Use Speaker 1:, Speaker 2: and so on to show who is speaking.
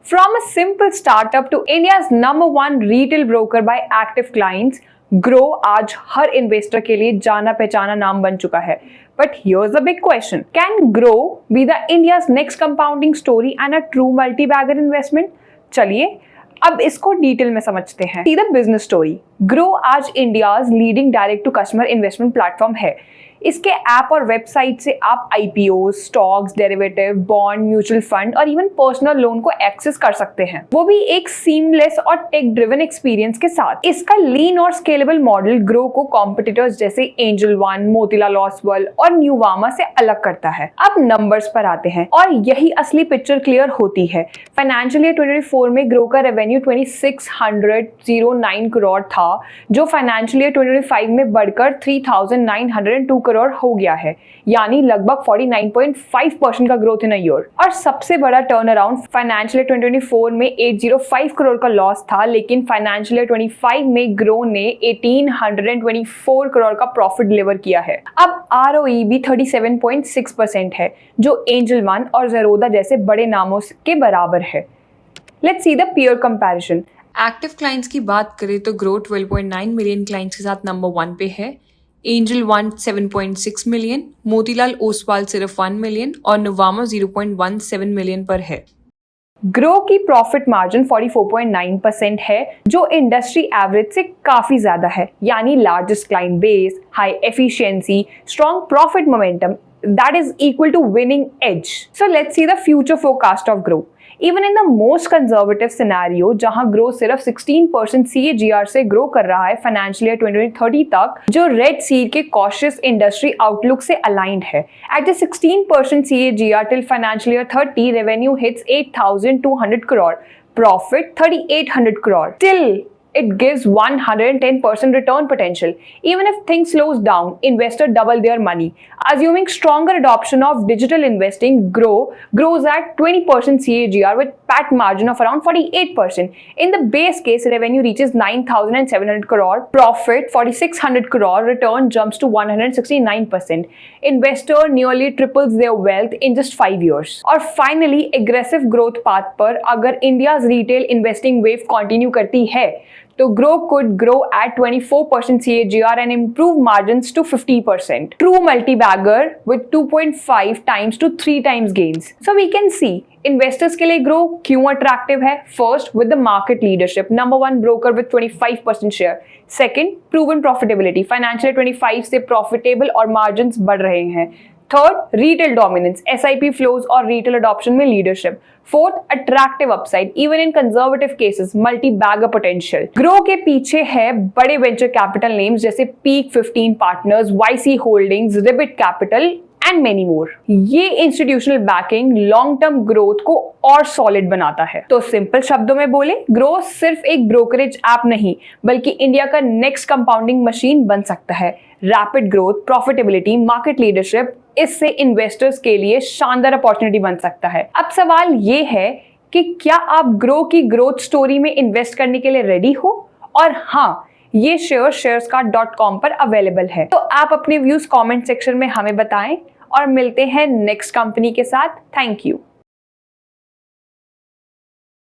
Speaker 1: From a simple startup to India's #1 retail broker by active clients, grow आज हर investor के लिए जाना पहचाना नाम बन चुका है. But here's the big question. Can Grow be the India's next compounding story and a true multi-bagger investment? चलिए अब इसको डिटेल में समझते हैं. See the business story. Grow आज India's leading direct to customer investment platform है. इसके app और वेबसाइट से आप IPO, stocks, derivative, bond, mutual fund और इवन पर्सनल लोन को एक्सेस कर सकते हैं, वो भी एक सीमलेस और टेक ड्रिवन एक्सपीरियंस के साथ. इसका लीन और स्केलेबल मॉडल ग्रो को कॉम्पिटिटर्स जैसे एंजल वन, मोतीलाल ओसवाल और न्यूवामा से अलग करता है. अब नंबर्स पर आते हैं और यही असली पिक्चर क्लियर होती है. फाइनेंशियल ईयर 2024 में ग्रो का रेवेन्यू 2609 करोड़ था, जो फाइनेंशियल ईयर 2025 में बढ़कर 3902 करोड़ हो गया है, यानी लगभग 49.5% का ग्रोथ इन अ ईयर. और सबसे बड़ा टर्न अराउंड फाइनेंशियल ईयर 2024 में 805 करोड़ का लॉस था, लेकिन फाइनेंशियल ईयर 25 में ग्रो ने 1824 करोड़ का प्रॉफिट डिलीवर किया है. अब ROE भी 37.6% है, जो एंजल वन और ज़ेरोधा जैसे बड़े नामों के बराबर है. Let's see the peer comparison.
Speaker 2: Active clients की बात करें तो ग्रो 12.9 मिलियन क्लाइंट्स के साथ नंबर 1 पे है. Angel one 7.6 million, Motilal Oswal सिर्फ 1 मिलियन और नुवामा 0.17 मिलियन पर है.
Speaker 1: ग्रो की प्रॉफिट मार्जिन 44.9% है, जो इंडस्ट्री एवरेज से काफी ज्यादा है, यानी largest client base, high efficiency, strong profit momentum, that is equal to winning edge. So let's see the future forecast of Grow. Even in the most conservative scenario, जहां Grow सिर्फ 16% CAGR से grow कर रहा है financial year 2030 तक, जो red सी के cautious industry outlook से अलाइंड है. At the 16% CAGR till financial year 30, revenue hits 8,200 crore, profit 3,800 crore. Till it gives 110% return potential. Even if things slows down, investors double their money. Assuming stronger adoption of digital investing, grows at 20% CAGR with PAT margin of around 48%. In the base case, revenue reaches 9,700 crore, profit 4,600 crore, return jumps to 169%. Investor nearly triples their wealth in just 5 years. और finally, aggressive growth path पर अगर India's retail investing wave continue करती है, तो Grow could grow at 24% CAGR and improve margins to 50%. True multi-bagger with 2.5 times to 3 times gains. So we can see investors के लिए Grow क्यों attractive है. First, with the market leadership, #1 broker with 25% share. Second, proven profitability. Financial 25 से profitable और margins बढ़ रहे हैं. Third, retail dominance, SIP flows और retail adoption में leadership. Fourth, attractive upside, even in conservative cases, multi-bagger potential. Grow के पीछे है बड़े venture capital names जैसे Peak 15 Partners, YC Holdings, Ribbit Capital and many more. ये institutional banking long term growth को और सॉलिड बनाता है. तो सिंपल शब्दों में बोले, ग्रो सिर्फ एक ब्रोकरेज ऐप नहीं, बल्कि इंडिया का नेक्स्ट कंपाउंडिंग मशीन बन सकता है. Rapid growth, profitability, market leadership, इससे इन्वेस्टर्स के लिए शानदार अपॉर्चुनिटी बन सकता है. अब सवाल ये है कि क्या आप ग्रो की ग्रोथ स्टोरी में इन्वेस्ट करने के लिए रेडी हो? और हाँ, ये sharescards.com पर अवेलेबल है. तो आप अपने व्यूज कमेंट सेक्शन में हमें बताएं और मिलते हैं नेक्स्ट कंपनी के साथ. Thank you.